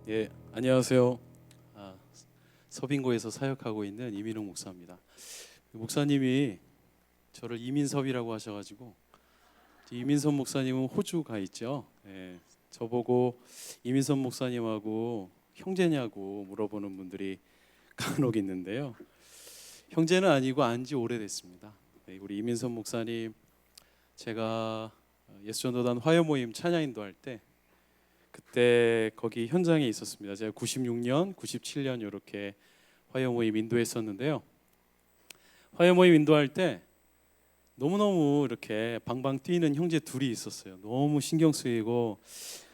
예, 안녕하세요. 서빙고에서 사역하고 있는 이민웅 목사입니다. 목사님이 저를 이민섭이라고 하셔가지고, 이민섭 목사님은 호주 가 있죠. 예, 저보고 이민섭 목사님하고 형제냐고 물어보는 분들이 간혹 있는데요. 형제는 아니고 안지 오래됐습니다. 네, 우리 이민섭 목사님, 제가 예수전도단 화요모임 찬양인도 할 때 그때 거기 현장에 있었습니다. 제가 96년, 97년 이렇게 화요모임 인도했었는데요. 화요모임 인도할 때 너무너무 이렇게 방방 뛰는 형제 둘이 있었어요. 너무 신경 쓰이고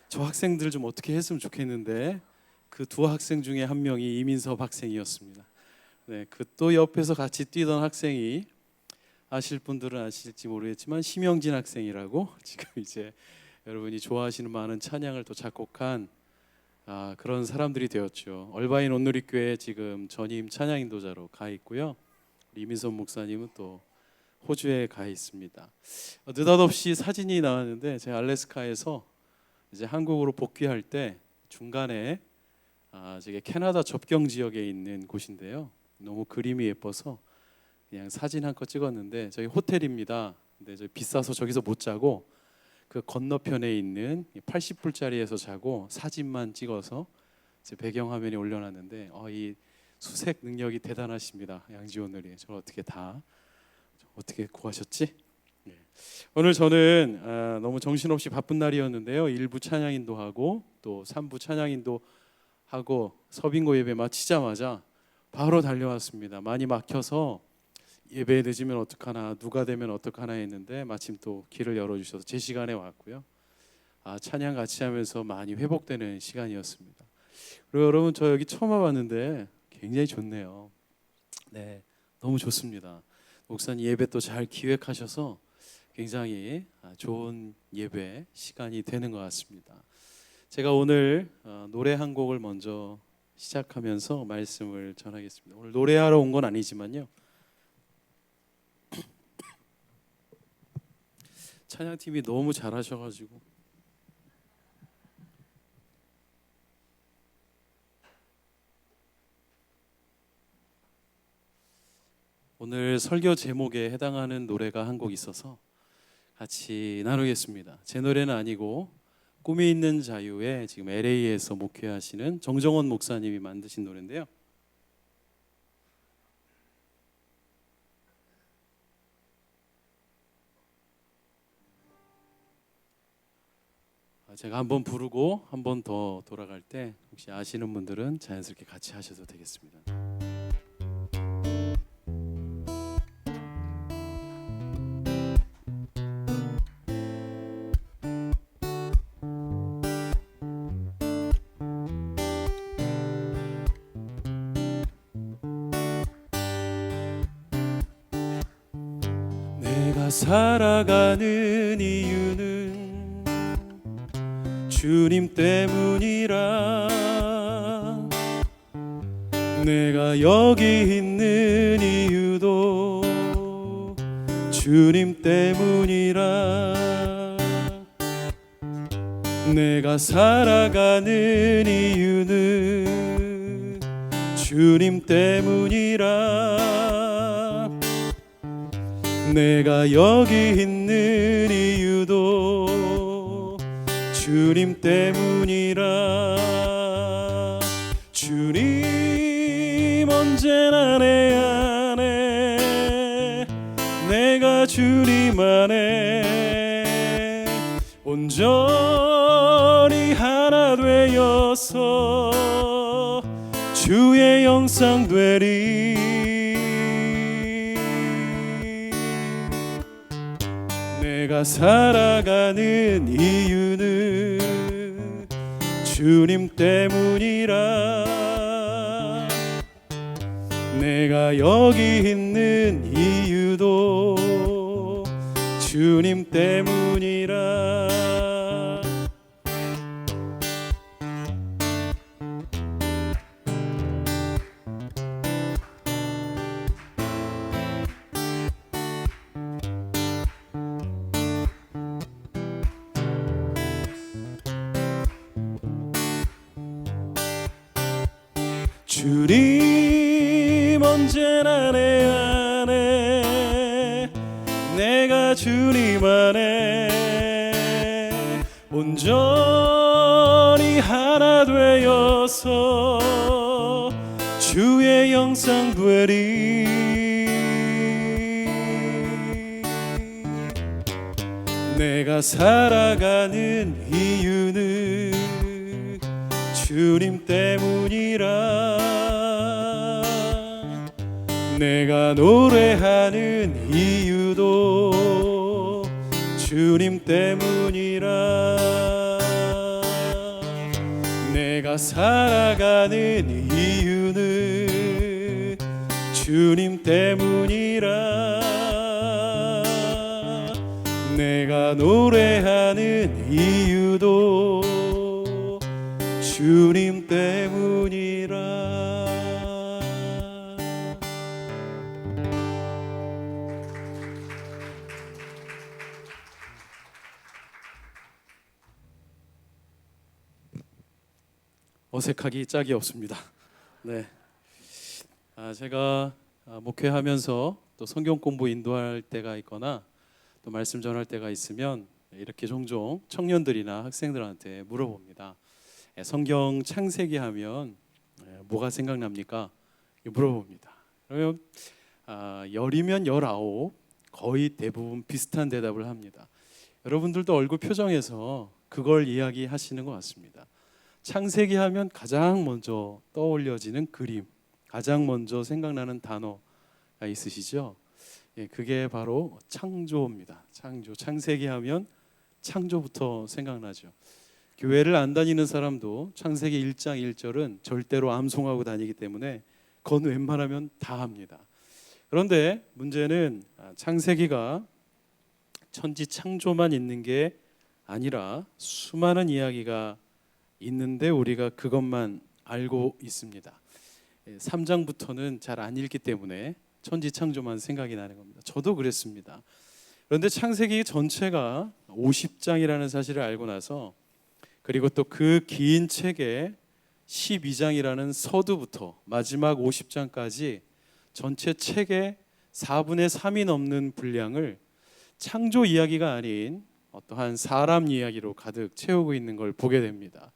저 학생들 좀 어떻게 했으면 좋겠는데 그 두 학생 중에 한 명이 이민섭 학생이었습니다. 네, 그 또 옆에서 같이 뛰던 학생이 아실 분들은 아실지 모르겠지만 심영진 학생이라고 지금 이제 여러분이 좋아하시는 많은 찬양을 또 작곡한 그런 사람들이 되었죠. 얼바인 온누리교회 지금 전임 찬양 인도자로 가 있고요. 이민섭 목사님은 또 호주에 가 있습니다. 느닷없이 사진이 나왔는데 제가 알래스카에서 이제 한국으로 복귀할 때 중간에 저게 캐나다 접경 지역에 있는 곳인데요. 너무 그림이 예뻐서 그냥 사진 한 컷 찍었는데 저희 호텔입니다. 근데 저 비싸서 저기서 못 자고 그 건너편에 있는 80불짜리에서 자고 사진만 찍어서 제 배경화면에 올려놨는데 이 수색 능력이 대단하십니다. 양지호늘이 저 어떻게 구하셨지? 네. 오늘 저는 너무 정신없이 바쁜 날이었는데요. 1부 찬양인도 하고 또 3부 찬양인도 하고 서빙고 예배 마치자마자 바로 달려왔습니다. 많이 막혀서 예배 늦으면 어떡하나, 누가 되면 어떡하나 했는데 마침 또 길을 열어주셔서 제 시간에 왔고요. 찬양 같이 하면서 많이 회복되는 시간이었습니다. 그리고 여러분, 저 여기 처음 와봤는데 굉장히 좋네요. 네, 너무 좋습니다. 목사님 예배 또 잘 기획하셔서 굉장히 좋은 예배 시간이 되는 것 같습니다. 제가 오늘 노래 한 곡을 먼저 시작하면서 말씀을 전하겠습니다. 오늘 노래하러 온 건 아니지만요. 찬양팀이 너무 잘하셔가지고 오늘 설교 제목에 해당하는 노래가 한 곡 있어서 같이 나누겠습니다. 제 노래는 아니고 꿈이 있는 자유에 지금 LA에서 목회하시는 정정원 목사님이 만드신 노래인데요. 제가 한번 부르고 한 번 더 돌아갈 때 혹시 아시는 분들은 자연스럽게 같이 하셔도 되겠습니다. 내가 살아가는 이유는 주님 때문이라. 내가 여기 있는 이유도 주님 때문이라. 내가 살아가는 이유는 주님 때문이라. 내가 여기 있는 이유도 주님 때문이라. 주님 언제나 내 안에, 내가 주님 안에 온전히 하나 되어서 주의 영상 되리. 내가 살아가는 이유는 주님 때문이라. 내가 여기 있는 이유도 주님 때문이라. 주님 언제나 내 안에, 내가 주님 안에 온전히 하나 되어서 주의 형상 되리. 내가 살아가는 이유는 주님 때문이라. 내가 노래하는 이유도 주님 때문이라. 내가 살아가는 이유는 주님 때문이라. 내가 노래하는 이유도 주님 때문이라. 어색하기 짝이 없습니다. 네, 제가 목회하면서 또 성경 공부 인도할 때가 있거나 또 말씀 전할 때가 있으면 이렇게 종종 청년들이나 학생들한테 물어봅니다. 성경 창세기 하면 뭐가 생각납니까? 물어봅니다. 그러면 10이면 19 거의 대부분 비슷한 대답을 합니다. 여러분들도 얼굴 표정에서 그걸 이야기하시는 것 같습니다. 창세기 하면 가장 먼저 떠올려지는 그림, 가장 먼저 생각나는 단어가 있으시죠? 그게 바로 창조입니다. 창조. 창세기 하면 창조부터 생각나죠. 교회를 안 다니는 사람도 창세기 1장 1절은 절대로 암송하고 다니기 때문에 그건 웬만하면 다 합니다. 그런데 문제는 창세기가 천지 창조만 있는 게 아니라 수많은 이야기가 있는데 우리가 그것만 알고 있습니다. 3장부터는 잘 안 읽기 때문에 천지 창조만 생각이 나는 겁니다. 저도 그랬습니다. 그런데 창세기 전체가 50장이라는 사실을 알고 나서, 그리고 또 그 긴 책의 12장이라는 서두부터 마지막 50장까지 전체 책의 4분의 3이 넘는 분량을 창조 이야기가 아닌 어떠한 사람 이야기로 가득 채우고 있는 걸 보게 됩니다.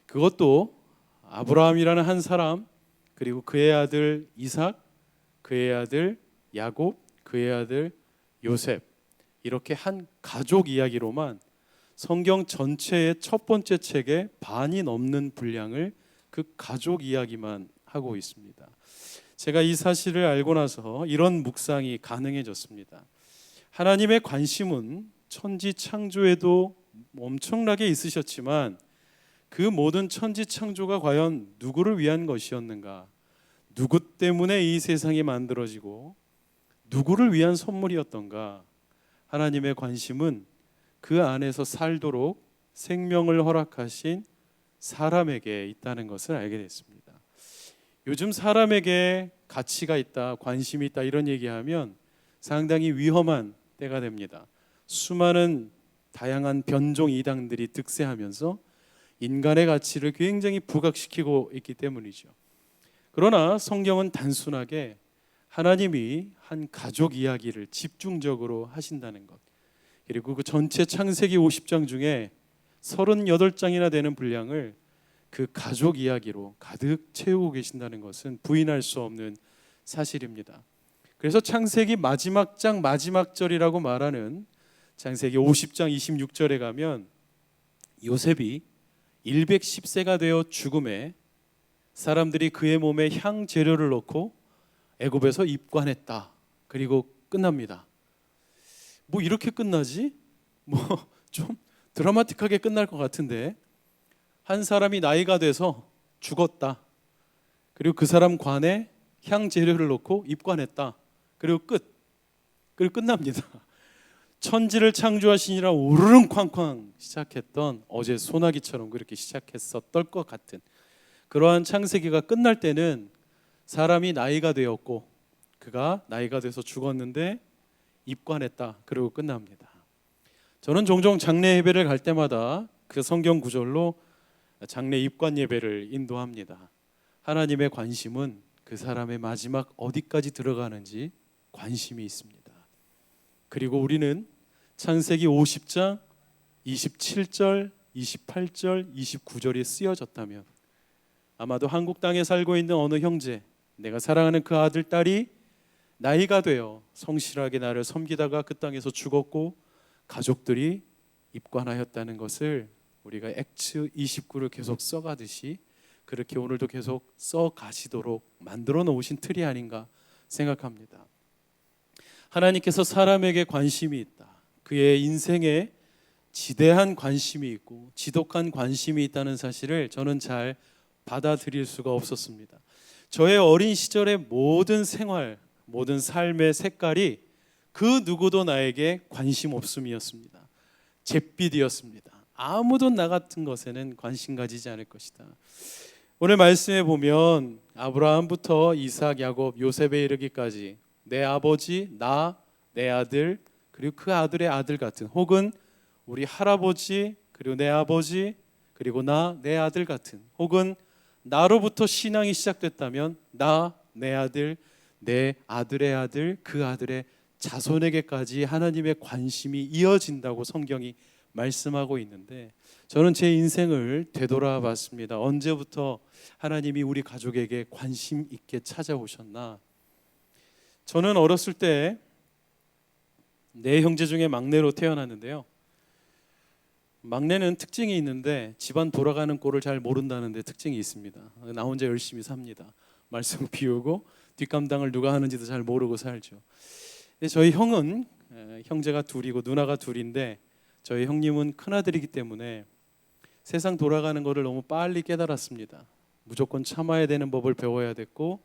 그것도 아브라함이라는 한 사람, 그리고 그의 아들 이삭, 그의 아들 야곱, 그의 아들 요셉, 이렇게 한 가족 이야기로만 성경 전체의 첫 번째 책의 반이 넘는 분량을 그 가족 이야기만 하고 있습니다. 제가 이 사실을 알고 나서 이런 묵상이 가능해졌습니다. 하나님의 관심은 천지 창조에도 엄청나게 있으셨지만 그 모든 천지 창조가 과연 누구를 위한 것이었는가? 누구 때문에 이 세상이 만들어지고 누구를 위한 선물이었던가? 하나님의 관심은 그 안에서 살도록 생명을 허락하신 사람에게 있다는 것을 알게 됐습니다. 요즘 사람에게 가치가 있다, 관심이 있다 이런 얘기하면 상당히 위험한 때가 됩니다. 수많은 다양한 변종 이단들이 득세하면서 인간의 가치를 굉장히 부각시키고 있기 때문이죠. 그러나 성경은 단순하게 하나님이 한 가족 이야기를 집중적으로 하신다는 것, 그리고 그 전체 창세기 50장 중에 38장이나 되는 분량을 그 가족 이야기로 가득 채우고 계신다는 것은 부인할 수 없는 사실입니다. 그래서 창세기 마지막 장 마지막 절이라고 말하는 창세기 50장 26절에 가면 요셉이 110세가 되어 죽음에 사람들이 그의 몸에 향 재료를 넣고 애굽에서 입관했다. 그리고 끝납니다. 뭐 이렇게 끝나지? 뭐 좀 드라마틱하게 끝날 것 같은데, 한 사람이 나이가 돼서 죽었다. 그리고 그 사람 관에 향 재료를 넣고 입관했다. 그리고 그리고 끝납니다. 천지를 창조하시니라 오르릉 쾅쾅 시작했던 어제 소나기처럼 그렇게 시작했었던 것 같은 그러한 창세기가 끝날 때는 사람이 나이가 되었고 그가 나이가 돼서 죽었는데 입관했다. 그리고 끝납니다. 저는 종종 장례 예배를 갈 때마다 그 성경 구절로 장례 입관 예배를 인도합니다. 하나님의 관심은 그 사람의 마지막 어디까지 들어가는지 관심이 있습니다. 그리고 우리는 창세기 50장 27절, 28절, 29절이 쓰여졌다면 아마도 한국 땅에 살고 있는 어느 형제, 내가 사랑하는 그 아들, 딸이 나이가 되어 성실하게 나를 섬기다가 그 땅에서 죽었고 가족들이 입관하였다는 것을 우리가 액츠 29를 계속 써가듯이 그렇게 오늘도 계속 써가시도록 만들어 놓으신 틀이 아닌가 생각합니다. 하나님께서 사람에게 관심이 있다. 그의 인생에 지대한 관심이 있고 지독한 관심이 있다는 사실을 저는 잘 받아들일 수가 없었습니다. 저의 어린 시절의 모든 생활, 모든 삶의 색깔이 그 누구도 나에게 관심 없음이었습니다. 잿빛이었습니다. 아무도 나 같은 것에는 관심 가지지 않을 것이다. 오늘 말씀에 보면 아브라함부터 이삭, 야곱, 요셉에 이르기까지 내 아버지, 나, 내 아들, 그리고 그 아들의 아들 같은, 혹은 우리 할아버지, 그리고 내 아버지, 그리고 나, 내 아들 같은, 혹은 나로부터 신앙이 시작됐다면 나, 내 아들, 내 아들의 아들, 그 아들의 자손에게까지 하나님의 관심이 이어진다고 성경이 말씀하고 있는데, 저는 제 인생을 되돌아봤습니다. 언제부터 하나님이 우리 가족에게 관심 있게 찾아오셨나? 저는 어렸을 때 네 형제 중에 막내로 태어났는데요. 막내는 특징이 있는데 집안 돌아가는 꼴을 잘 모른다는 데 특징이 있습니다. 나 혼자 열심히 삽니다. 말씀 비우고 뒷감당을 누가 하는지도 잘 모르고 살죠. 저희 형은 형제가 둘이고 누나가 둘인데 저희 형님은 큰아들이기 때문에 세상 돌아가는 것을 너무 빨리 깨달았습니다. 무조건 참아야 되는 법을 배워야 됐고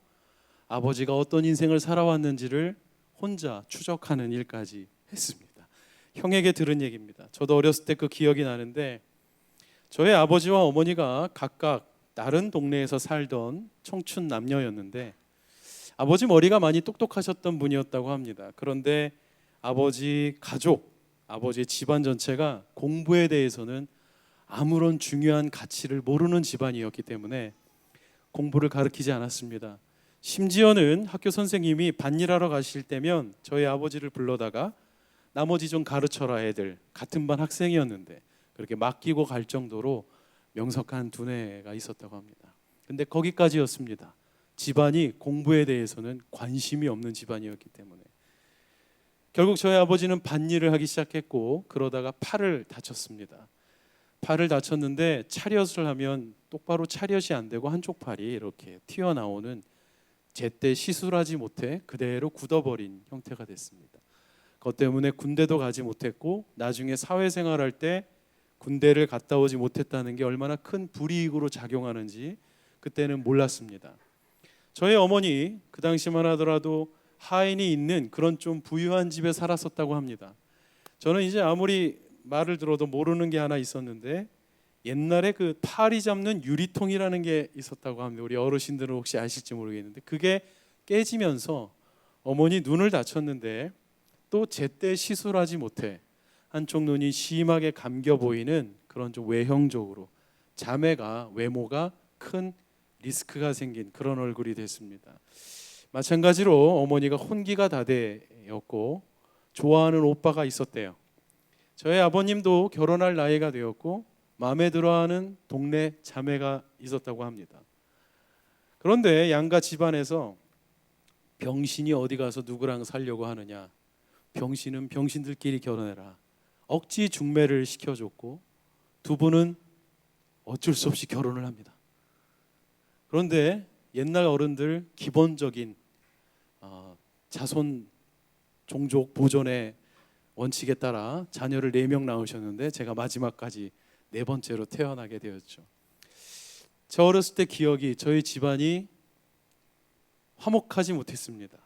아버지가 어떤 인생을 살아왔는지를 혼자 추적하는 일까지 했습니다. 형에게 들은 얘기입니다. 저도 어렸을 때 그 기억이 나는데 저희 아버지와 어머니가 각각 다른 동네에서 살던 청춘 남녀였는데 아버지 머리가 많이 똑똑하셨던 분이었다고 합니다. 그런데 아버지 가족, 아버지의 집안 전체가 공부에 대해서는 아무런 중요한 가치를 모르는 집안이었기 때문에 공부를 가르치지 않았습니다. 심지어는 학교 선생님이 밭일하러 가실 때면 저희 아버지를 불러다가 나머지 좀 가르쳐라 애들, 같은 반 학생이었는데 그렇게 맡기고 갈 정도로 명석한 두뇌가 있었다고 합니다. 근데 거기까지였습니다. 집안이 공부에 대해서는 관심이 없는 집안이었기 때문에 결국 저희 아버지는 밭일을 하기 시작했고 그러다가 팔을 다쳤습니다. 팔을 다쳤는데 차렷을 하면 똑바로 차렷이 안 되고 한쪽 팔이 이렇게 튀어나오는 제때 시술하지 못해 그대로 굳어버린 형태가 됐습니다. 그것 때문에 군대도 가지 못했고 나중에 사회생활할 때 군대를 갔다 오지 못했다는 게 얼마나 큰 불이익으로 작용하는지 그때는 몰랐습니다. 저희 어머니 그 당시만 하더라도 하인이 있는 그런 좀 부유한 집에 살았었다고 합니다. 저는 이제 아무리 말을 들어도 모르는 게 하나 있었는데 옛날에 그 파리 잡는 유리통이라는 게 있었다고 합니다. 우리 어르신들은 혹시 아실지 모르겠는데 그게 깨지면서 어머니 눈을 다쳤는데 또 제때 시술하지 못해 한쪽 눈이 심하게 감겨 보이는 그런 좀 외형적으로 자매가 외모가 큰 리스크가 생긴 그런 얼굴이 됐습니다. 마찬가지로 어머니가 혼기가 다되었고 좋아하는 오빠가 있었대요. 저희 아버님도 결혼할 나이가 되었고 마음에 들어하는 동네 자매가 있었다고 합니다. 그런데 양가 집안에서 병신이 어디 가서 누구랑 살려고 하느냐, 병신은 병신들끼리 결혼해라, 억지 중매를 시켜줬고 두 분은 어쩔 수 없이 결혼을 합니다. 그런데 옛날 어른들 기본적인 자손 종족 보존의 원칙에 따라 자녀를 4명 낳으셨는데 제가 마지막까지 4번째로 태어나게 되었죠. 저 어렸을 때 기억이 저희 집안이 화목하지 못했습니다.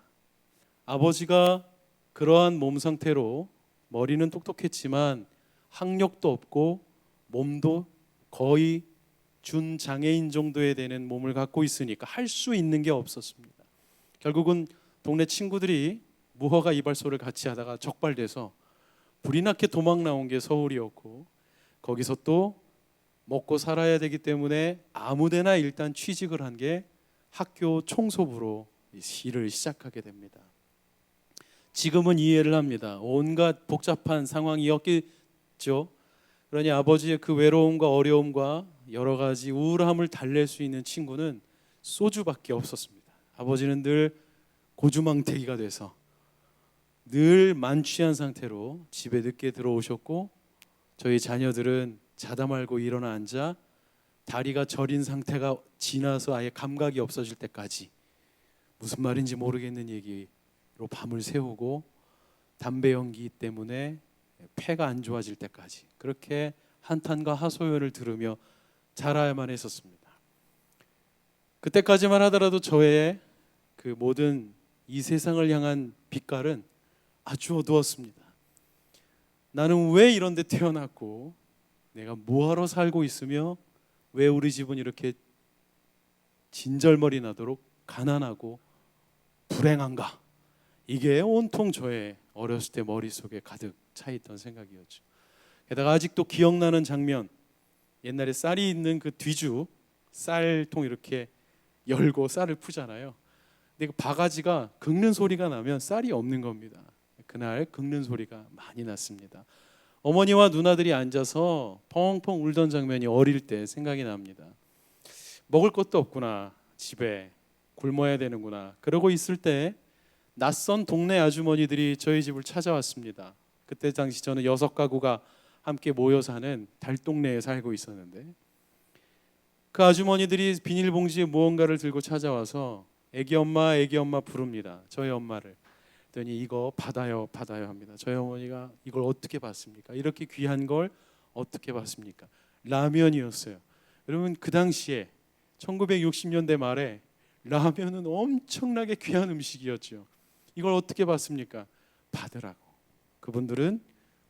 아버지가 그러한 몸 상태로 머리는 똑똑했지만 학력도 없고 몸도 거의 준장애인 정도에 되는 몸을 갖고 있으니까 할 수 있는 게 없었습니다. 결국은 동네 친구들이 무허가 이발소를 같이 하다가 적발돼서 불이 나게 도망 나온 게 서울이었고 거기서 또 먹고 살아야 되기 때문에 아무데나 일단 취직을 한 게 학교 총소부로 일을 시작하게 됩니다. 지금은 이해를 합니다. 온갖 복잡한 상황이었겠죠. 그러니 아버지의 그 외로움과 어려움과 여러 가지 우울함을 달랠 수 있는 친구는 소주밖에 없었습니다. 아버지는 늘 고주망태기가 돼서 늘 만취한 상태로 집에 늦게 들어오셨고, 저희 자녀들은 자다 말고 일어나 앉아 다리가 저린 상태가 지나서 아예 감각이 없어질 때까지 무슨 말인지 모르겠는 얘기로 밤을 새우고, 담배 연기 때문에 폐가 안 좋아질 때까지 그렇게 한탄과 하소연을 들으며 자라야만 했었습니다. 그때까지만 하더라도 저의 그 모든 이 세상을 향한 빛깔은 아주 어두웠습니다. 나는 왜 이런 데 태어났고 내가 뭐하러 살고 있으며 왜 우리 집은 이렇게 진절머리 나도록 가난하고 불행한가? 이게 온통 저의 어렸을 때 머릿속에 가득 차있던 생각이었죠. 게다가 아직도 기억나는 장면, 옛날에 쌀이 있는 그 뒤주, 쌀통 이렇게 열고 쌀을 푸잖아요. 근데 그 바가지가 긁는 소리가 나면 쌀이 없는 겁니다. 그날 긁는 소리가 많이 났습니다. 어머니와 누나들이 앉아서 펑펑 울던 장면이 어릴 때 생각이 납니다. 먹을 것도 없구나, 집에 굶어야 되는구나, 그러고 있을 때 낯선 동네 아주머니들이 저희 집을 찾아왔습니다. 그때 당시 저는 6가구가 함께 모여 사는 달동네에 살고 있었는데, 그 아주머니들이 비닐봉지에 무언가를 들고 찾아와서 애기 엄마 부릅니다. 저희 엄마를. 그랬더니 이거 받아요 합니다. 저희 어머니가 이걸 어떻게 받습니까? 이렇게 귀한 걸 어떻게 받습니까? 라면이었어요. 여러분, 그 당시에 1960년대 말에 라면은 엄청나게 귀한 음식이었죠. 이걸 어떻게 받습니까? 받으라고. 그분들은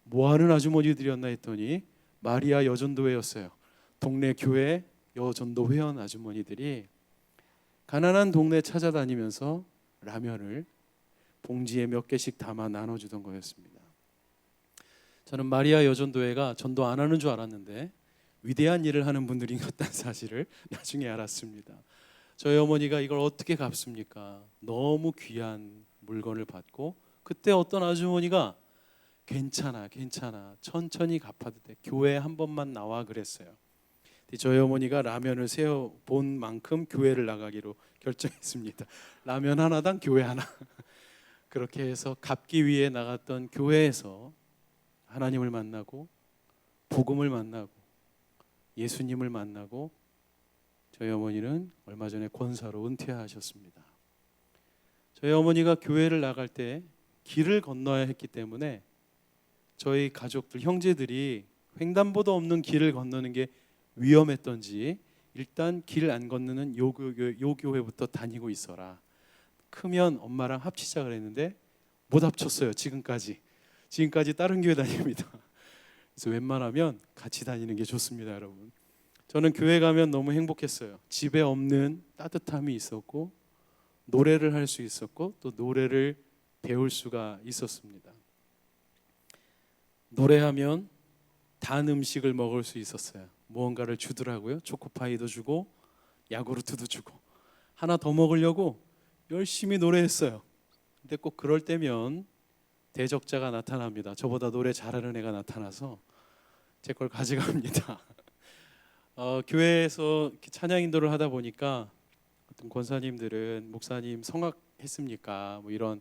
뭐하는 아주머니들이었나 했더니 마리아 여전도회였어요. 동네 교회 여전도 회원 아주머니들이 가난한 동네 찾아다니면서 라면을 봉지에 몇 개씩 담아 나눠주던 거였습니다. 저는 마리아 여전도회가 전도 안 하는 줄 알았는데 위대한 일을 하는 분들인 것 같다는 사실을 나중에 알았습니다. 저희 어머니가 이걸 어떻게 갚습니까? 너무 귀한 물건을 받고, 그때 어떤 아주머니가 괜찮아 천천히 갚아도 돼, 교회 한 번만 나와 그랬어요. 저희 어머니가 라면을 세어본 만큼 교회를 나가기로 결정했습니다. 라면 하나당 교회 하나. 그렇게 해서 갚기 위해 나갔던 교회에서 하나님을 만나고 복음을 만나고 예수님을 만나고, 저희 어머니는 얼마 전에 권사로 은퇴하셨습니다. 저희 어머니가 교회를 나갈 때 길을 건너야 했기 때문에 저희 가족들, 형제들이 횡단보도 없는 길을 건너는 게 위험했던지 일단 길 안 건너는 요 교회부터 다니고 있어라. 크면 엄마랑 합치자 그랬는데 못 합쳤어요. 지금까지 다른 교회 다닙니다. 그래서 웬만하면 같이 다니는 게 좋습니다, 여러분. 저는 교회 가면 너무 행복했어요. 집에 없는 따뜻함이 있었고, 노래를 할 수 있었고, 또 노래를 배울 수가 있었습니다. 노래하면 단 음식을 먹을 수 있었어요. 무언가를 주더라고요. 초코파이도 주고 야구르트도 주고. 하나 더 먹으려고 열심히 노래했어요. 근데 꼭 그럴 때면 대적자가 나타납니다. 저보다 노래 잘하는 애가 나타나서 제 걸 가져갑니다. 교회에서 이렇게 찬양 인도를 하다 보니까 어떤 권사님들은 목사님 성악했습니까? 뭐 이런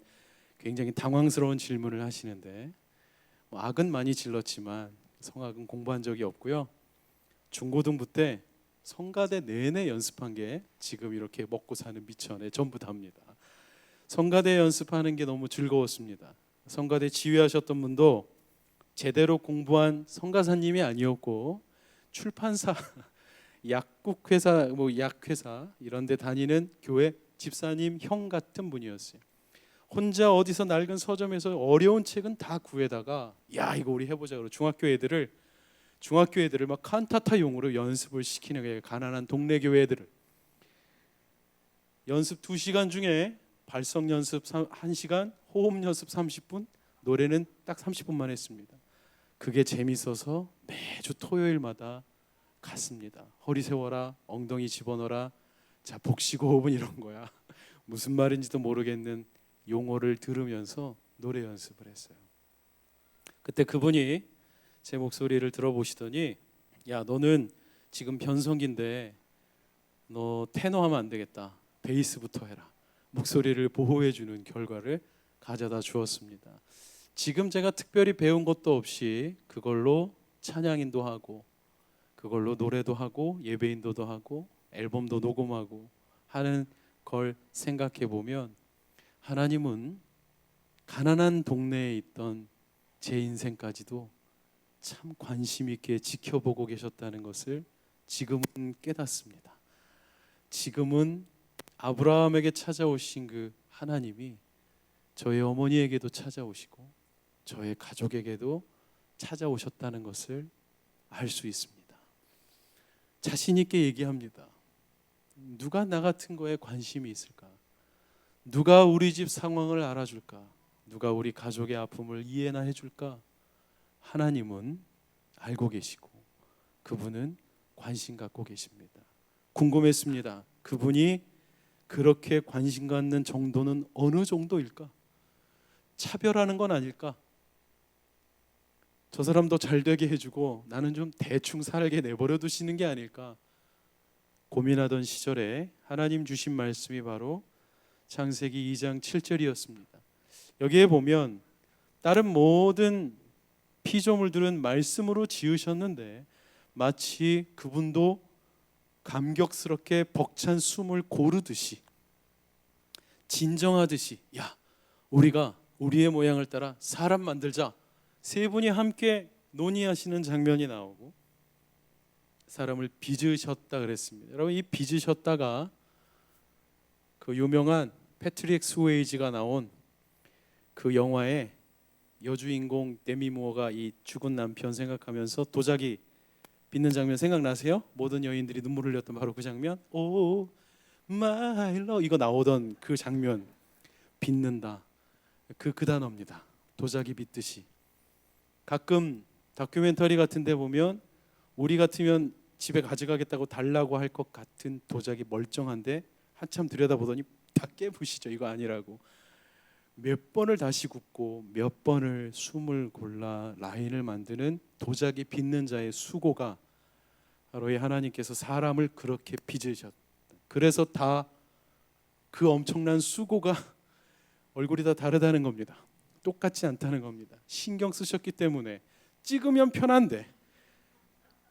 굉장히 당황스러운 질문을 하시는데, 악은 많이 질렀지만 성악은 공부한 적이 없고요. 중고등부 때 성가대 내내 연습한 게 지금 이렇게 먹고 사는 미천에 전부 답니다. 성가대 연습하는 게 너무 즐거웠습니다. 성가대 지휘하셨던 분도 제대로 공부한 성가사님이 아니었고, 출판사, 약국회사, 약회사 이런 데 다니는 교회 집사님 형 같은 분이었어요. 혼자 어디서 낡은 서점에서 어려운 책은 다 구해다가, 야 이거 우리 해보자 그러고 중학교 애들을 막 칸타타용으로 연습을 시키는 거예요. 가난한 동네 교회 애들을. 연습 2시간 중에 발성 연습 1시간, 호흡 연습 30분, 노래는 딱 30분만 했습니다. 그게 재밌어서 매주 토요일마다 갔습니다. 허리 세워라, 엉덩이 집어넣어라, 자, 복식호흡은 이런 거야. 무슨 말인지도 모르겠는 용어를 들으면서 노래 연습을 했어요. 그때 그분이 제 목소리를 들어보시더니 야, 너는 지금 변성기인데 너 테너 하면 안 되겠다. 베이스부터 해라. 목소리를 보호해주는 결과를 가져다 주었습니다. 지금 제가 특별히 배운 것도 없이 그걸로 찬양인도 하고 그걸로 노래도 하고 예배인도도 하고 앨범도 녹음하고 하는 걸 생각해 보면 하나님은 가난한 동네에 있던 제 인생까지도 참 관심 있게 지켜보고 계셨다는 것을 지금은 깨닫습니다. 지금은 아브라함에게 찾아오신 그 하나님이 저의 어머니에게도 찾아오시고 저의 가족에게도 찾아오셨다는 것을 알 수 있습니다. 자신 있게 얘기합니다. 누가 나 같은 거에 관심이 있을까? 누가 우리 집 상황을 알아줄까? 누가 우리 가족의 아픔을 이해나 해줄까? 하나님은 알고 계시고 그분은 관심 갖고 계십니다. 궁금했습니다. 그분이 그렇게 관심 갖는 정도는 어느 정도일까? 차별하는 건 아닐까? 저 사람도 잘 되게 해주고 나는 좀 대충 살게 내버려 두시는 게 아닐까? 고민하던 시절에 하나님 주신 말씀이 바로 창세기 2장 7절이었습니다. 여기에 보면 다른 모든 피조물들은 말씀으로 지으셨는데 마치 그분도 감격스럽게 벅찬 숨을 고르듯이 진정하듯이 야, 우리가 우리의 모양을 따라 사람 만들자. 세 분이 함께 논의하시는 장면이 나오고 사람을 빚으셨다 그랬습니다. 여러분, 이 빚으셨다가 그 유명한 패트릭 스웨이지가 나온 그 영화의 여주인공 데미 무어가 이 죽은 남편 생각하면서 도자기 빚는 장면 생각나세요? 모든 여인들이 눈물 흘렸던 바로 그 장면. 오 마이 러 이거 나오던 그 장면. 빚는다. 그 단어입니다. 도자기 빚듯이. 가끔 다큐멘터리 같은 데 보면 우리 같으면 집에 가져가겠다고 달라고 할 것 같은 도자기 멀쩡한데 한참 들여다보더니 다 깨부시죠. 이거 아니라고. 몇 번을 다시 굽고 몇 번을 숨을 골라 라인을 만드는 도자기 빚는 자의 수고가 바로 이 하나님께서 사람을 그렇게 빚으셨다. 그래서 다 그 엄청난 수고가 얼굴이 다 다르다는 겁니다. 똑같지 않다는 겁니다. 신경 쓰셨기 때문에 찍으면 편한데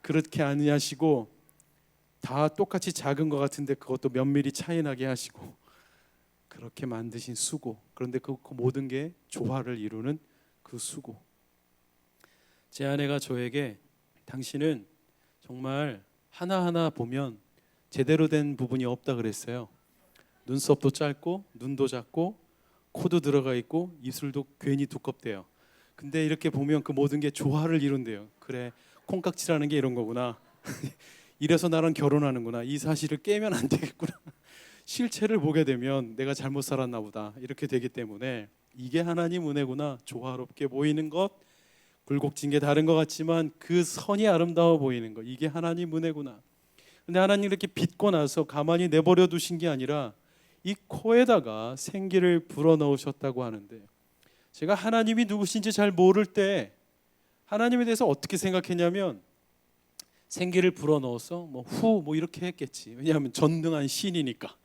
그렇게 아니하시고 다 똑같이 작은 것 같은데 그것도 몇 미리 차이 나게 하시고 그렇게 만드신 수고. 그런데 그 모든 게 조화를 이루는 그 수고. 제 아내가 저에게 당신은 정말 하나하나 보면 제대로 된 부분이 없다 그랬어요. 눈썹도 짧고 눈도 작고 코도 들어가 있고 입술도 괜히 두껍대요. 근데 이렇게 보면 그 모든 게 조화를 이룬대요. 그래, 콩깍지라는 게 이런 거구나. 이래서 나랑 결혼하는구나. 이 사실을 깨면 안 되겠구나. 실체를 보게 되면 내가 잘못 살았나 보다. 이렇게 되기 때문에 이게 하나님 은혜구나. 조화롭게 보이는 것, 굴곡진 게 다른 것 같지만 그 선이 아름다워 보이는 것, 이게 하나님 은혜구나. 근데 하나님 이렇게 빚고 나서 가만히 내버려 두신 게 아니라 이 코에다가 생기를 불어넣으셨다고 하는데, 제가 하나님이 누구신지 잘 모를 때 하나님에 대해서 어떻게 생각했냐면 생기를 불어넣어서 뭐 이렇게 했겠지. 왜냐하면 전능한 신이니까,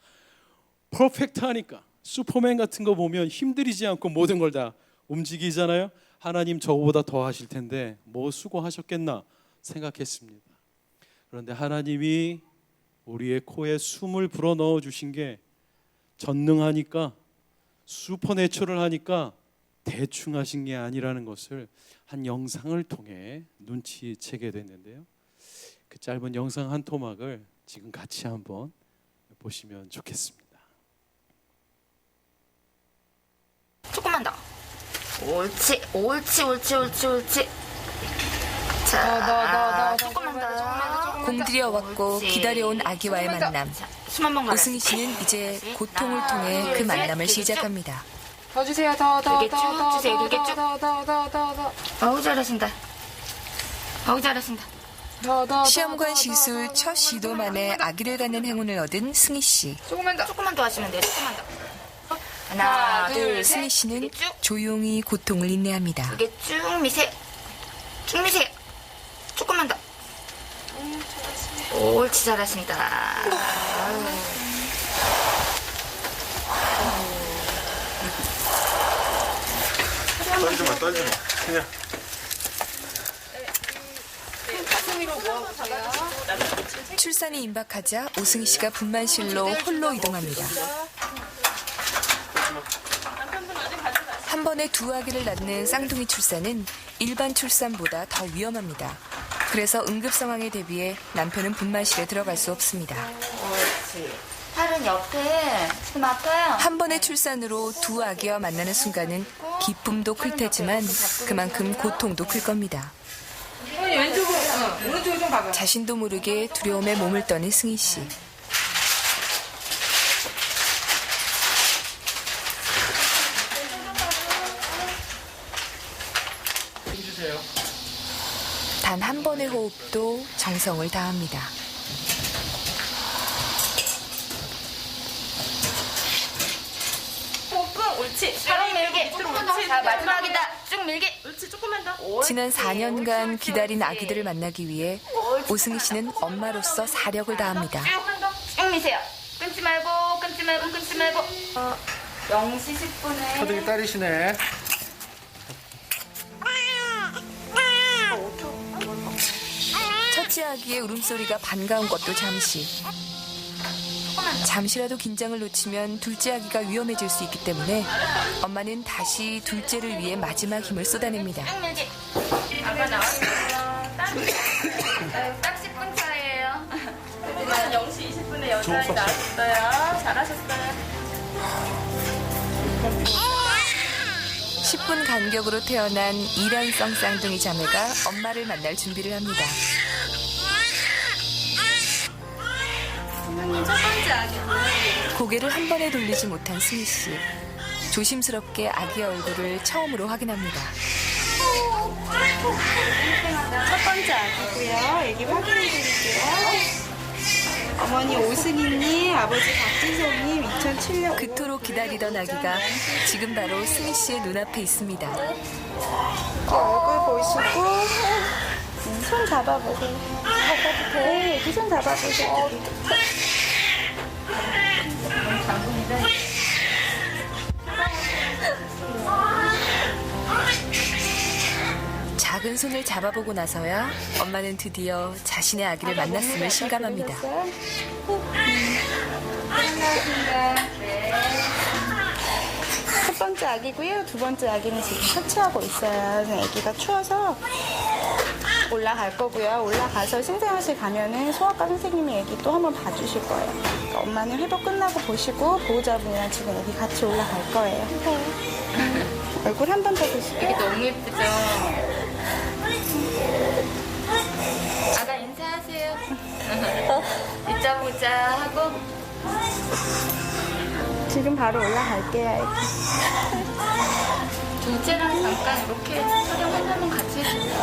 퍼펙트하니까. 슈퍼맨 같은 거 보면 힘들이지 않고 모든 걸 다 움직이잖아요. 하나님 저보다 더 하실 텐데 뭐 수고하셨겠나 생각했습니다. 그런데 하나님이 우리의 코에 숨을 불어넣어 주신 게 전능하니까, 슈퍼내추럴하니까 대충 하신 게 아니라는 것을 한 영상을 통해 눈치채게 됐는데요. 그 짧은 영상 한 토막을 지금 같이 한번 보시면 좋겠습니다. 조금만 더. 옳지, 옳지, 옳지, 옳지, 옳지. 자, 조금만 더. 공들여왔고 기다려온 아기와의 만남. 숨 한 번 가라. 오승희 씨는 이제 고통을 통해 그 만남을 시작합니다. 더 주세요. 되게 쭉 주세요. 되게 쭉. 더. 어우 잘하신다. 어우 잘하신다. 시험관 시술 첫 시도 만에 아기를 갖는 행운을 얻은 승희 씨. 조금만 더 하시면 돼요. 조금만 더. 하나, 둘, 셋. 승희 씨는 이렇게 쭉. 조용히 고통을 인내합니다. 이게 쭉 미세요. 쭉 미세요. 조금만 더. 옳지, 잘하십니다. 떨지 마, 떨지 마. 그냥. 출산이 임박하자 오승희 씨가 분만실로 홀로 이동합니다. 한 번에 두 아기를 낳는 쌍둥이 출산은 일반 출산보다 더 위험합니다. 그래서 응급 상황에 대비해 남편은 분만실에 들어갈 수 없습니다. 옳지. 팔은 옆에. 지금 아파요. 한 번의 출산으로 두 아기와 만나는 순간은 기쁨도 클 테지만 그만큼 고통도 클 겁니다. 오른쪽으로 좀 가봐. 자신도 모르게 두려움에 몸을 떠는 승희 씨. 단 한 번의 호흡도 정성을 다합니다. 꾹, 옳지. 바로 밀게. 조금만 더. 자, 마지막이다. 쭉 밀게. 옳지, 조금만 더. 지난 4년간 기다린 아기들을 만나기 위해 오승희 씨는 엄마로서 사력을 다합니다. 쭉 미세요. 끊지 말고, 끊지 말고, 끊지 말고. 0시 10분에. 초등이 딸이시네. 첫째 아기의 울음소리가 반가운 것도 잠시라도 긴장을 놓치면 둘째 아기가 위험해질 수 있기 때문에 엄마는 다시 둘째를 위해 마지막 힘을 쏟아냅니다. 쭉 밀게. 아까 나왔어요. 딱 10분 차예요. 0시 20분에 여자아이 나왔어요. 잘하셨어요. 10분 간격으로 태어난 일란성 쌍둥이 자매가 엄마를 만날 준비를 합니다. 고개를 한 번에 돌리지 못한 승희 씨. 조심스럽게 아기의 얼굴을 처음으로 확인합니다. 첫 번째 아기고요. 애기 확인해 드릴게요. 어머니 오승희님, 아버지 박진성님, 2007년. 그토록 기다리던 아기가 지금 바로 승희 씨의 눈앞에 있습니다. 얼굴 보시고 손 잡아보세요. 네, 애기 손 잡아보세요. 작은 손을 잡아보고 나서야 엄마는 드디어 자신의 아기를 만났음을 실감합니다. 첫 번째 아기고요. 두 번째 아기는 지금 터치하고 있어요. 아기가 추워서 올라갈 거고요. 올라가서 신생아실 가면은 소아과 선생님이 아기 또 한번 봐주실 거예요. 그러니까 엄마는 회복 끝나고 보시고 보호자분이랑 지금 아기 같이 올라갈 거예요. 얼굴 한 번 더 보실게요. 너무 예쁘죠? 아가 인사하세요. 이자 보자 하고. 지금 바로 올라갈게요. 둘째랑 잠깐 이렇게 촬영 하나만 같이 해주세요.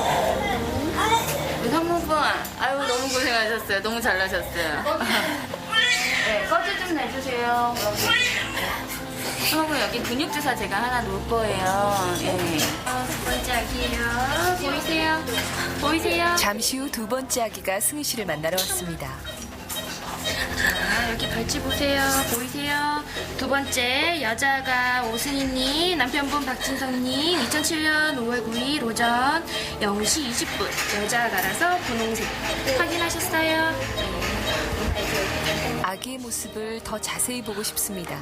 성모분, 아유 너무 고생하셨어요. 너무 잘나셨어요. 네, 꺼지 좀 내주세요. 성모분 여기 근육 주사 제가 하나 놓을 거예요. 예. 첫 번째 아기예요. 보이세요? 보이세요? 잠시 후 두 번째 아기가 승희 씨를 만나러 왔습니다. 자, 여기 발치 보세요. 보이세요? 두 번째 여자가 오승희님, 남편분 박진성님, 2007년 5월 9일 오전 0시 20분 여자가라서 분홍색 확인하셨어요? 아기의 모습을 더 자세히 보고 싶습니다.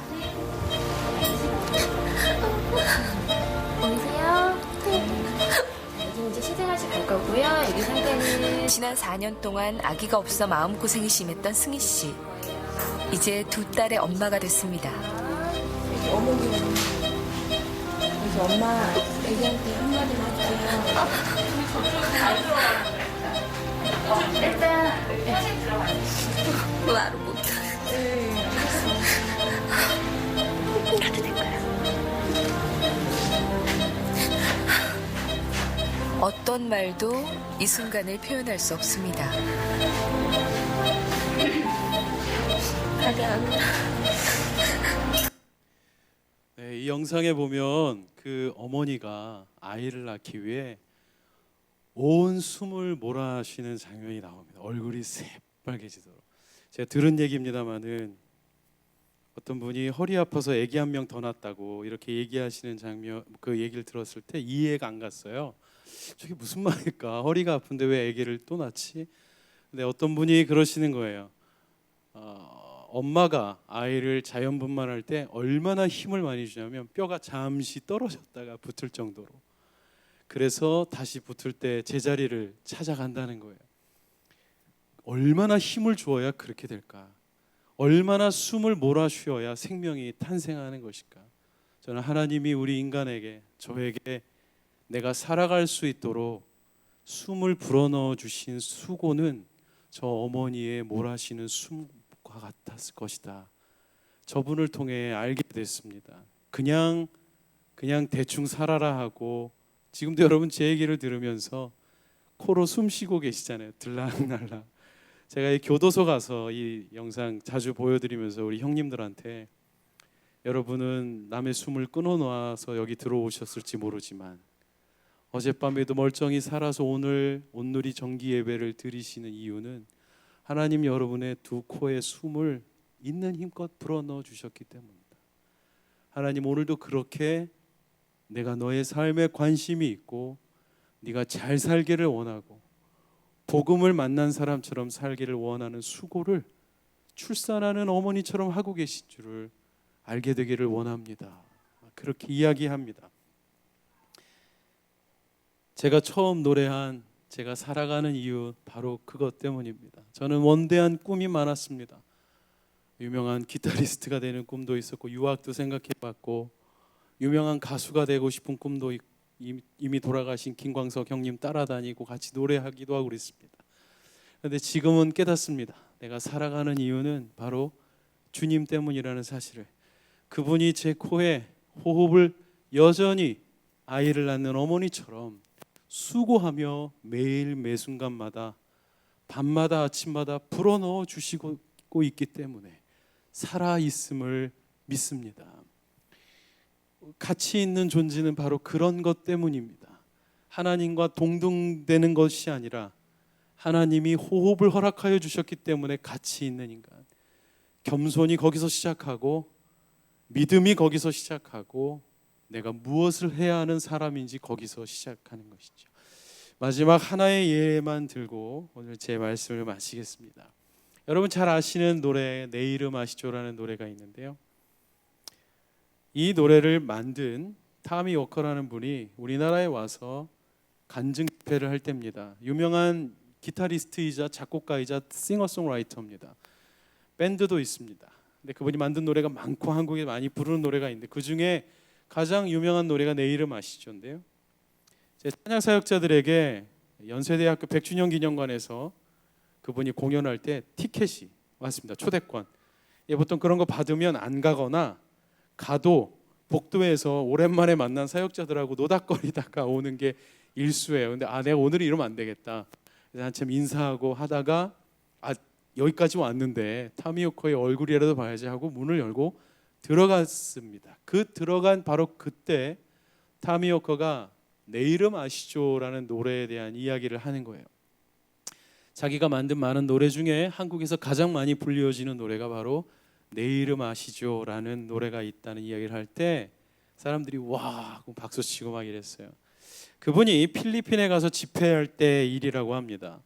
보이세요? 여기 이제 시생아실 갈 거고요. 여기 상태는 지난 4년 동안 아기가 없어 마음고생이 심했던 승희 씨. 이제 두 딸의 엄마가 됐습니다. 그래서 엄마 애기한테 한마디만 할게요. 일단 들어가요. 말을 못해. 가도 될까요? 어떤 어떤 말도 이 순간을 표현할 수 없습니다. 네, 이 영상에 보면 그 어머니가 아이를 낳기 위해 온 숨을 몰아쉬는 장면이 나옵니다. 얼굴이 새빨개지도록. 제가 들은 얘기입니다만은 어떤 분이 허리 아파서 아기 한 명 더 낳았다고 이렇게 얘기하시는 장면, 그 얘기를 들었을 때 이해가 안 갔어요. 저게 무슨 말일까? 허리가 아픈데 왜 아기를 또 낳지? 근데 어떤 분이 그러시는 거예요. 엄마가 아이를 자연분만할 때 얼마나 힘을 많이 주냐면 뼈가 잠시 떨어졌다가 붙을 정도로. 그래서 다시 붙을 때 제자리를 찾아간다는 거예요. 얼마나 힘을 주어야 그렇게 될까? 얼마나 숨을 몰아쉬어야 생명이 탄생하는 것일까? 저는 하나님이 우리 인간에게, 저에게 내가 살아갈 수 있도록 숨을 불어넣어 주신 수고는 저 어머니의 몰아쉬는 숨과 같았을 것이다. 저분을 통해 알게 됐습니다. 그냥 대충 살아라 하고, 지금도 여러분 제 얘기를 들으면서 코로 숨 쉬고 계시잖아요. 들락날락. 제가 이 교도소 가서 이 영상 자주 보여드리면서 우리 형님들한테, 여러분은 남의 숨을 끊어놔서 여기 들어오셨을지 모르지만 어젯밤에도 멀쩡히 살아서 오늘 온누리 정기 예배를 드리시는 이유는 하나님 여러분의 두 코에 숨을 있는 힘껏 불어넣어 주셨기 때문입니다. 하나님 오늘도 그렇게 내가 너의 삶에 관심이 있고 네가 잘 살기를 원하고 복음을 만난 사람처럼 살기를 원하는 수고를 출산하는 어머니처럼 하고 계신 줄을 알게 되기를 원합니다. 그렇게 이야기합니다. 제가 처음 노래한 제가 살아가는 이유 바로 그것 때문입니다. 저는 원대한 꿈이 많았습니다. 유명한 기타리스트가 되는 꿈도 있었고 유학도 생각해봤고 유명한 가수가 되고 싶은 꿈도 이미 돌아가신 김광석 형님 따라다니고 같이 노래하기도 하고 그랬습니다. 그런데 지금은 깨닫습니다. 내가 살아가는 이유는 바로 주님 때문이라는 사실을. 그분이 제 코에 호흡을 여전히 아이를 낳는 어머니처럼 수고하며 매일 매순간마다 밤마다 아침마다 불어넣어 주시고 있기 때문에 살아있음을 믿습니다. 가치 있는 존재는 바로 그런 것 때문입니다. 하나님과 동등되는 것이 아니라 하나님이 호흡을 허락하여 주셨기 때문에 가치 있는 인간. 겸손이 거기서 시작하고 믿음이 거기서 시작하고 내가 무엇을 해야 하는 사람인지 거기서 시작하는 것이죠. 마지막 하나의 예만 들고 오늘 제 말씀을 마치겠습니다. 여러분 잘 아시는 노래 내 이름 아시죠라는 노래가 있는데요. 이 노래를 만든 타미 워커라는 분이 우리나라에 와서 간증 집회를 할 때입니다. 유명한 기타리스트이자 작곡가이자 싱어송라이터입니다. 밴드도 있습니다. 근데 그분이 만든 노래가 많고 한국에 많이 부르는 노래가 있는데 그 중에 가장 유명한 노래가 내 이름 아시죠인데요. 제 찬양 사역자들에게 연세대학교 100주년 기념관에서 그분이 공연할 때 티켓이 왔습니다. 초대권. 보통 그런 거 받으면 안 가거나 가도 복도에서 오랜만에 만난 사역자들하고 노닥거리다가 오는 게 일수예요. 근데 내가 오늘 이러면 안 되겠다. 그래서 한참 인사하고 하다가 여기까지 왔는데 타미오커의 얼굴이라도 봐야지 하고 문을 열고 들어갔습니다. 들어간 바로 그때 타미오커가 내 이름 아시죠라는 노래에 대한 이야기를 하는 거예요. 자기가 만든 많은 노래 중에 한국에서 가장 많이 불려지는 노래가 바로 내 이름 아시죠라는 노래가 있다는 이야기를 할 때 사람들이 와 하고 박수치고 막 이랬어요. 그분이 필리핀에 가서 집회할 때 일이라고 합니다.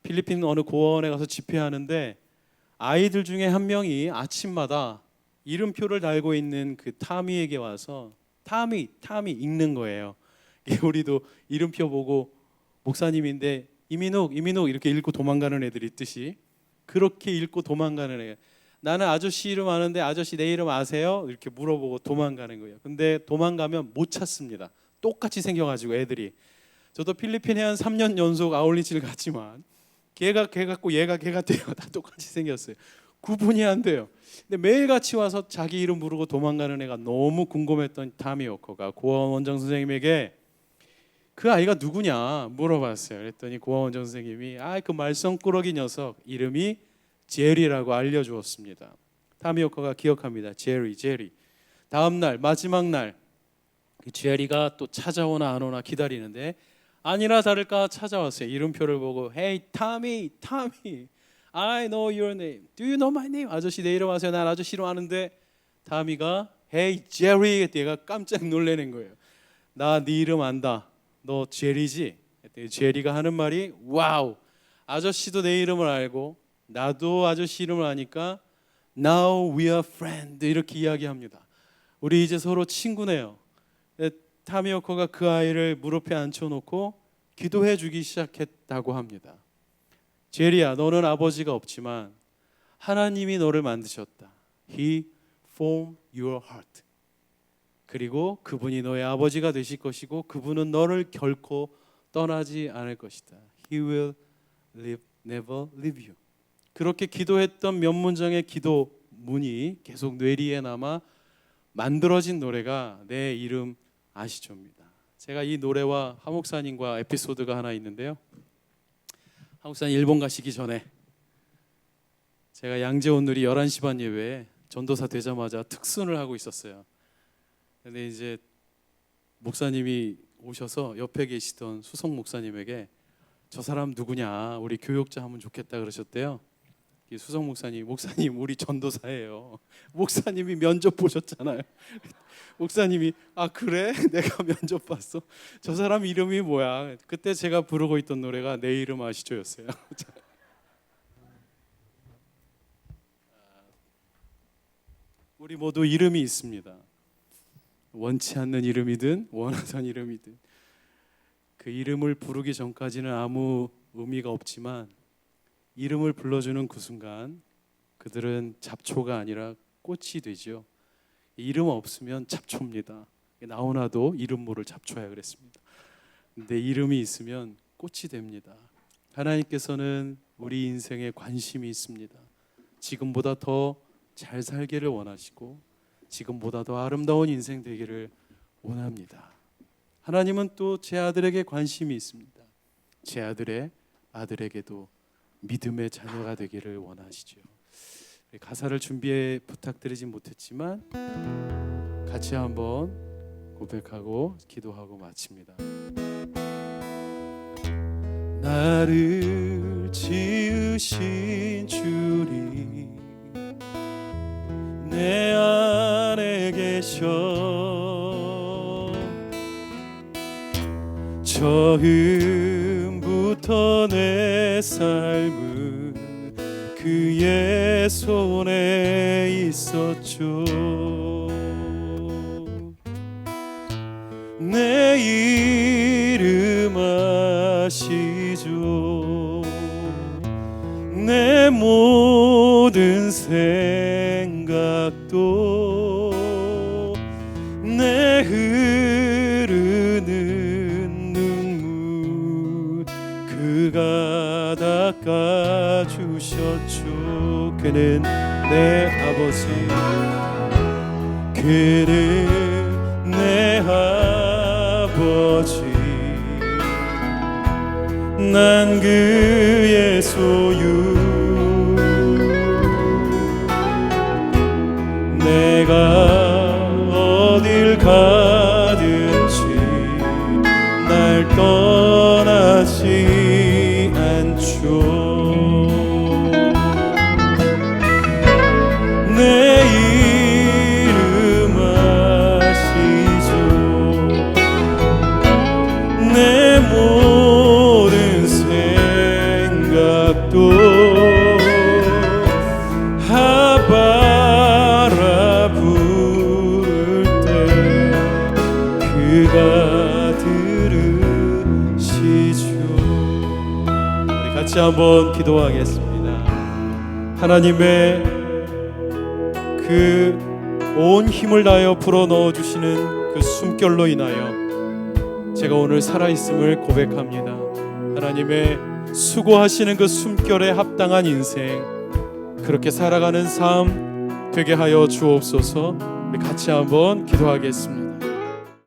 필리핀 어느 고원에 가서 집회하는데 아이들 중에 한 명이 아침마다 이름표를 달고 있는 그 타미에게 와서 타미 읽는 거예요. 우리도 이름표 보고 목사님인데 이민욱 이렇게 읽고 도망가는 애들 있듯이 그렇게 읽고 도망가는 애예요. 나는 아저씨 이름 아는데 아저씨 내 이름 아세요? 이렇게 물어보고 도망가는 거예요. 근데 도망가면 못 찾습니다. 똑같이 생겨가지고 애들이. 저도 필리핀에 한 3년 연속 아울리치를 갔지만 걔가 걔 같고 얘가 걔 같아요. 다 똑같이 생겼어요. 구분이 안 돼요. 근데 매일같이 와서 자기 이름 부르고 도망가는 애가 너무 궁금했던 타미 워커가 고원 원장 선생님에게 그 아이가 누구냐 물어봤어요. 그랬더니 고아원장 선생님이 그 말썽꾸러기 녀석 이름이 제리라고 알려주었습니다. 타미오커가 기억합니다. 제리. 다음 날 마지막 날 제리가 또 찾아오나 안 오나 기다리는데 아니나 다를까 찾아왔어요. 이름표를 보고 Hey 타미, I know your name. Do you know my name? 아저씨 내 이름 아세요? 난 아저씨로 아는데. 타미가 Hey 제리. 얘가 깜짝 놀라는 거예요. 나 네 이름 안다. 너 제리지? 제리가 하는 말이 와우. 아저씨도 내 이름을 알고 나도 아저씨 이름을 아니까 Now we are friends 이렇게 이야기합니다. 우리 이제 서로 친구네요. 타미오커가 그 아이를 무릎에 앉혀놓고 기도해 주기 시작했다고 합니다. 제리야, 너는 아버지가 없지만 하나님이 너를 만드셨다. He formed your heart. 그리고 그분이 너의 아버지가 되실 것이고 그분은 너를 결코 떠나지 않을 것이다. He will never leave you. 그렇게 기도했던 몇 문장의 기도문이 계속 뇌리에 남아 만들어진 노래가 내 이름 아시죠입니다. 제가 이 노래와 하 목사님과 에피소드가 하나 있는데요. 하 목사님 일본 가시기 전에 제가 양재온누리 11시 반 예배에 전도사 되자마자 특순을 하고 있었어요. 근데 이제 목사님이 오셔서 옆에 계시던 수석 목사님에게 저 사람 누구냐, 우리 교육자 하면 좋겠다 그러셨대요. 수석 목사님 우리 전도사예요. 목사님이 면접 보셨잖아요. 목사님이 그래? 내가 면접 봤어. 저 사람 이름이 뭐야? 그때 제가 부르고 있던 노래가 내 이름 아시죠였어요. 우리 모두 이름이 있습니다. 원치 않는 이름이든 원하던 이름이든 그 이름을 부르기 전까지는 아무 의미가 없지만 이름을 불러주는 그 순간 그들은 잡초가 아니라 꽃이 되죠. 이름 없으면 잡초입니다. 나오나도 이름 모를 잡초야 그랬습니다. 근데 이름이 있으면 꽃이 됩니다. 하나님께서는 우리 인생에 관심이 있습니다. 지금보다 더 잘 살기를 원하시고 지금보다 더 아름다운 인생 되기를 원합니다. 하나님은 또 제 아들에게 관심이 있습니다. 제 아들에게도 믿음의 자녀가 되기를 원하시죠. 가사를 준비해 부탁드리진 못했지만 같이 한번 고백하고 기도하고 마칩니다. 나를 지으신 주님 내 안에 계셔 처음부터 내 삶은 그의 손에 있었죠. 내 이름 아시죠. 내 모든 생각도 내 흐르는 눈물 그가 닦아주셨죠. 그는 내 아버지 그는 내 아버지 난 그의 소유 내가 어딜 가든지 날 떠나지 않죠. 내 이름 아시죠. 내 모든 생각도 하바라 부를 때 그가 들으시죠. 우리 같이 한번 기도하겠습니다. 하나님의 그 온 힘을 다하여 불어넣어 주시는 그 숨결로 인하여 제가 오늘 살아있음을 고백합니다. 하나님의 수고하시는 그 숨결에 합당한 인생 그렇게 살아가는 삶 되게 하여 주옵소서. 우리 같이 한번 기도하겠습니다.